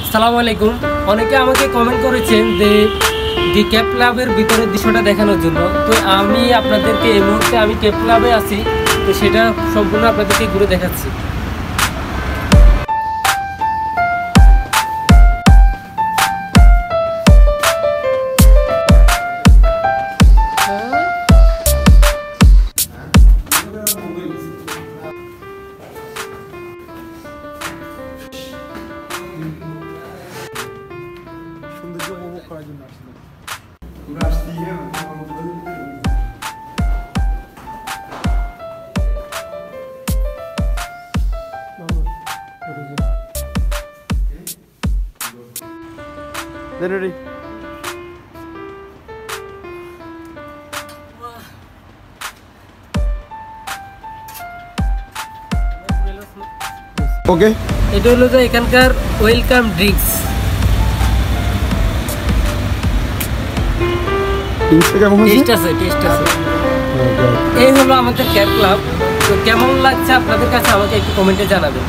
আসসালামু আলাইকুম। অনেকে আমাকে কমেন্ট করেছেন যে দি ক্যাপ ক্লাবের ভিতরের দৃশ্যটা দেখানোর জন্য। তো আমি আপনাদেরকে এই মুহূর্তে আমি ক্যাপ ক্লাবে আছি, তো সেটা সম্পূর্ণ আপনাদেরকে ঘুরে দেখাচ্ছি। সৌন্দর্য উপভোগ করার জন্য আসলে ওকে। এটা হলো যে এখানকার ওয়েলকাম ড্রিঙ্কস। টেস্ট আছে। এই হলো আমাদের ক্যাপ ক্লাব। তো কেমন লাগছে আপনাদের কাছে আমাকে একটু কমেন্টে জানাবেন।